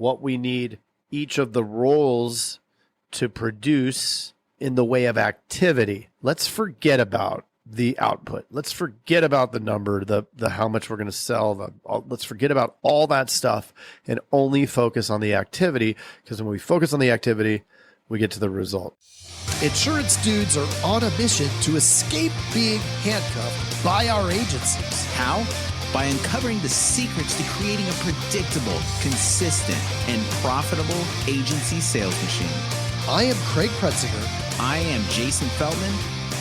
what we need each of the roles to produce in the way of activity. Let's forget about the output. Let's forget about the number, the how much we're going to sell. Let's forget about all that stuff and only focus on the activity, because when we focus on the activity, we get to the result. Insurance dudes are on a mission to escape being handcuffed by our agencies. How? By uncovering the secrets to creating a predictable, consistent, and profitable agency sales machine. I am Craig Pretzinger. I am Jason Feldman.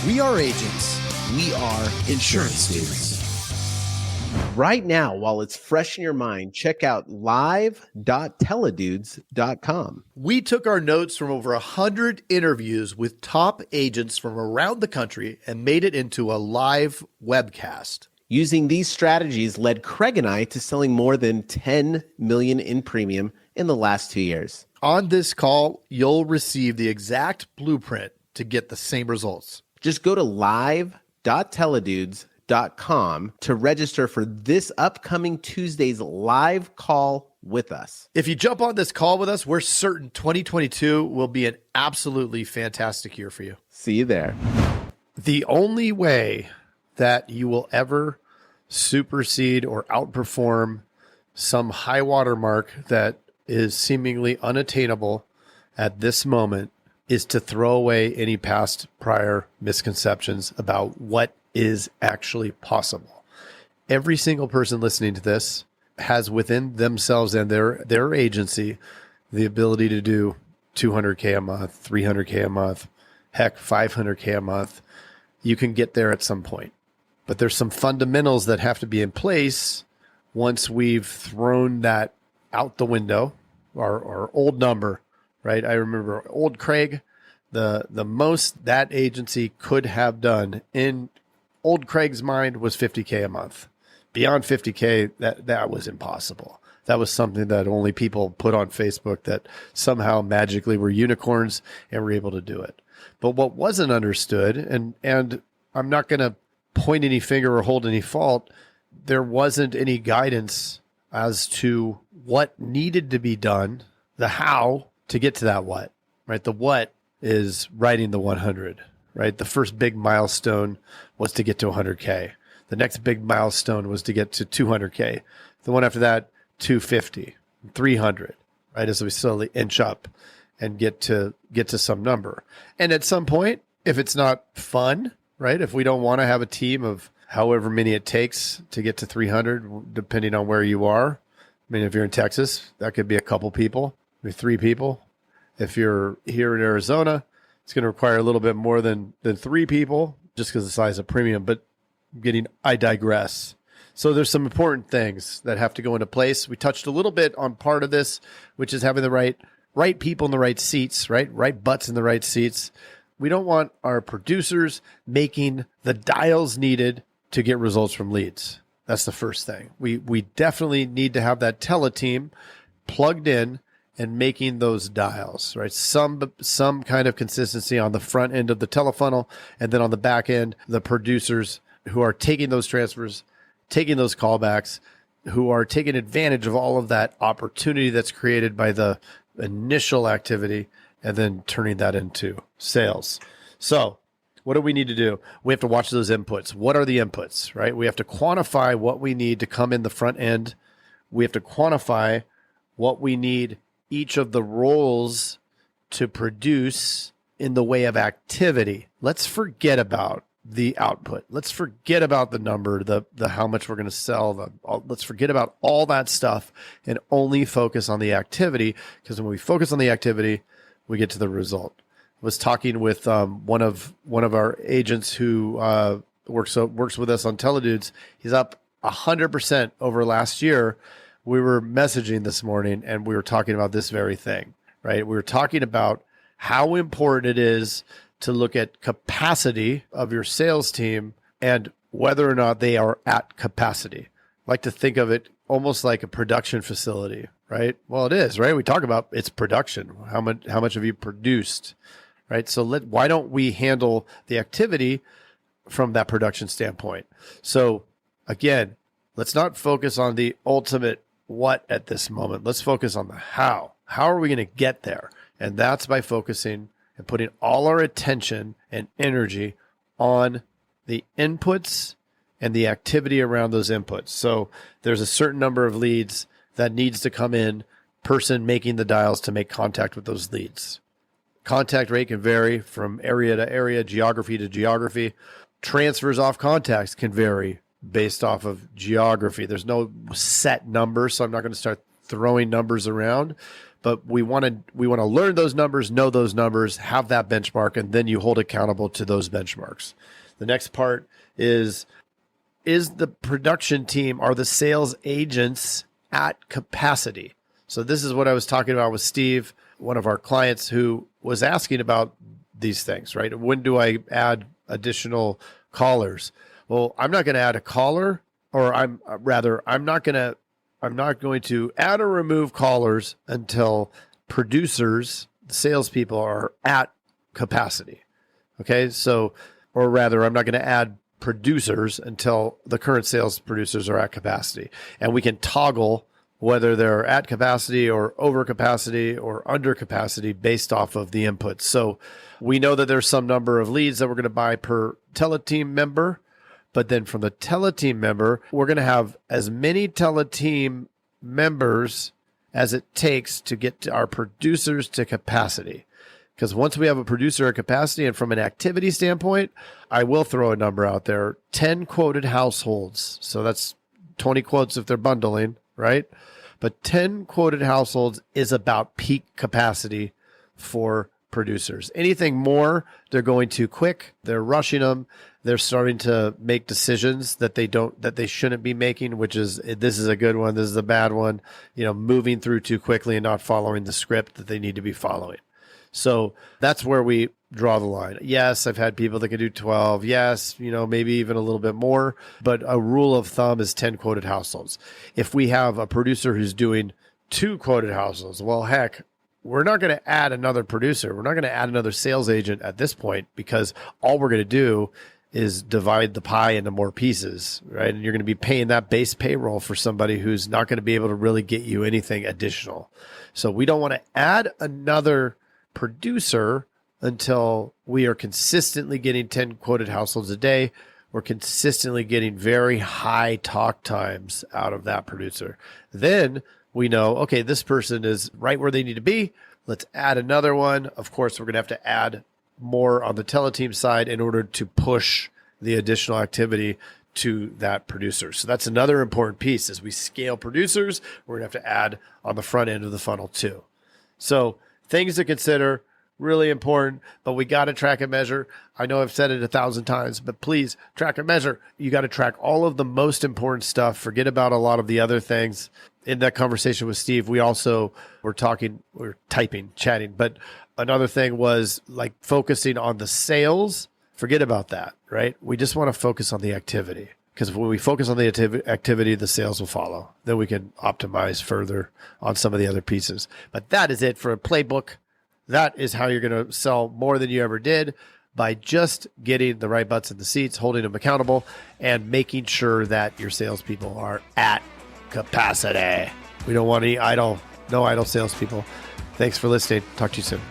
We are agents. We are insurance dudes. Right now, while it's fresh in your mind, check out live.teledudes.com. We took our notes from over 100 interviews with top agents from around the country and made it into a live webcast. Using these strategies led Craig and I to selling more than $10 million in premium in the last 2 years. On this call, you'll receive the exact blueprint to get the same results. Just go to live.teledudes.com to register for this upcoming Tuesday's live call with us. If you jump on this call with us, we're certain 2022 will be an absolutely fantastic year for you. See you there. The only way that you will ever supersede or outperform some high water mark that is seemingly unattainable at this moment is to throw away any past prior misconceptions about what is actually possible. Every single person listening to this has within themselves and their agency the ability to do 200K a month, 300K a month, heck, 500K a month. You can get there at some point. But there's some fundamentals that have to be in place once we've thrown that out the window, our old number, right? I remember old Craig, the most that agency could have done in old Craig's mind was 50K a month. Beyond 50K, that was impossible. That was something that only people put on Facebook that somehow magically were unicorns and were able to do it. But what wasn't understood, and I'm not going to point any finger or hold any fault, there wasn't any guidance as to what needed to be done, the how to get to that what, right? The what is writing the 100, right? The first big milestone was to get to 100K. The next big milestone was to get to 200K. The one after that, 250, 300, right? As we slowly inch up and get to some number. And at some point, if it's not fun, right? If we don't want to have a team of however many it takes to get to 300, depending on where you are. I mean, if you're in Texas, that could be a couple people, maybe 3 people. If you're here in Arizona, it's going to require a little bit more than 3 people just because of the size of premium, but I digress. So there's some important things that have to go into place. We touched a little bit on part of this, which is having the right people in the right seats, right butts in the right seats. We don't want our producers making the dials needed to get results from leads. That's the first thing. We definitely need to have that tele-team plugged in and making those dials, right? Some kind of consistency on the front end of the telefunnel, and then on the back end, the producers who are taking those transfers, taking those callbacks, who are taking advantage of all of that opportunity that's created by the initial activity and then turning that into sales. So what do we need to do? We have to watch those inputs. What are the inputs, right? We have to quantify what we need to come in the front end. We have to quantify what we need each of the roles to produce in the way of activity. Let's forget about the output. Let's forget about the number, the how much we're going to sell. Let's forget about all that stuff and only focus on the activity, because when we focus on the activity, we get to the result. I was talking with one of our agents who works with us on Teledudes. He's up 100% over last year. We were messaging this morning and we were talking about this very thing, right? We were talking about how important it is to look at capacity of your sales team and whether or not they are at capacity. I like to think of it almost like a production facility, right? Well, it is, right? We talk about its production. How much have you produced, right? So why don't we handle the activity from that production standpoint? So again, let's not focus on the ultimate what at this moment. Let's focus on the how. How are we going to get there? And that's by focusing and putting all our attention and energy on the inputs and the activity around those inputs. So there's a certain number of leads that needs to come in, person making the dials to make contact with those leads. Contact rate can vary from area to area, geography to geography. Transfers off contacts can vary based off of geography. There's no set number, so I'm not going to start throwing numbers around. But we want to learn those numbers, know those numbers, have that benchmark, and then you hold accountable to those benchmarks. The next part is the production team, are the sales agents at capacity? So this is what I was talking about with Steve, one of our clients who was asking about these things, right? When do I add additional callers? Well, I'm not going to add a caller, or I'm not going to add or remove callers until producers, salespeople, are at capacity. Okay. So, or rather, I'm not going to add producers until the current sales producers are at capacity. And we can toggle whether they're at capacity or over capacity or under capacity based off of the inputs. So we know that there's some number of leads that we're going to buy per teleteam member. But then from the teleteam member, we're going to have as many teleteam members as it takes to get our producers to capacity. Because once we have a producer at capacity, and from an activity standpoint, I will throw a number out there, 10 quoted households. So that's 20 quotes if they're bundling, right? But 10 quoted households is about peak capacity for producers. Anything more, they're going too quick. They're rushing them. They're starting to make decisions that they shouldn't be making, which is, this is a good one, this is a bad one, moving through too quickly and not following the script that they need to be following. So that's where we draw the line. Yes, I've had people that can do 12. Yes, maybe even a little bit more, but a rule of thumb is 10 quoted households. If we have a producer who's doing 2 quoted households, well, heck, we're not going to add another producer. We're not going to add another sales agent at this point, because all we're going to do is divide the pie into more pieces, right? And you're going to be paying that base payroll for somebody who's not going to be able to really get you anything additional. So we don't want to add another producer until we are consistently getting 10 quoted households a day. We're consistently getting very high talk times out of that producer. Then we know, okay, this person is right where they need to be. Let's add another one. Of course, we're going to have to add more on the teleteam side in order to push the additional activity to that producer. So that's another important piece. As we scale producers, we're going to have to add on the front end of the funnel too. So things to consider, really important, but we got to track and measure. I know I've said it 1,000 times, but please track and measure. You got to track all of the most important stuff. Forget about a lot of the other things. In that conversation with Steve, we also were chatting, but another thing was like focusing on the sales. Forget about that, right? We just want to focus on the activity, because when we focus on the activity, the sales will follow. Then we can optimize further on some of the other pieces. But that is it for a playbook. That is how you're going to sell more than you ever did, by just getting the right butts in the seats, holding them accountable, and making sure that your salespeople are at capacity. We don't want no idle salespeople. Thanks for listening. Talk to you soon.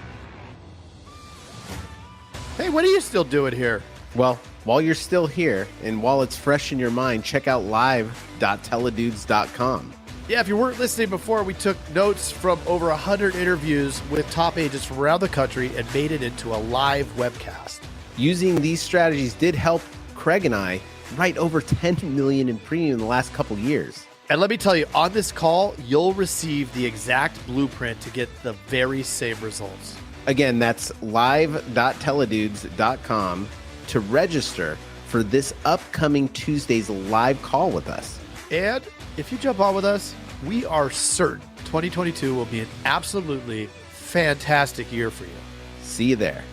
Hey, what are you still doing here? Well, while you're still here and while it's fresh in your mind, check out live.teledudes.com. Yeah, if you weren't listening before, we took notes from over 100 interviews with top agents from around the country and made it into a live webcast. Using these strategies did help Craig and I write over 10 million in premium in the last couple years. And let me tell you, on this call, you'll receive the exact blueprint to get the very same results. Again, that's live.teledudes.com to register for this upcoming Tuesday's live call with us. And if you jump on with us, we are certain 2022 will be an absolutely fantastic year for you. See you there.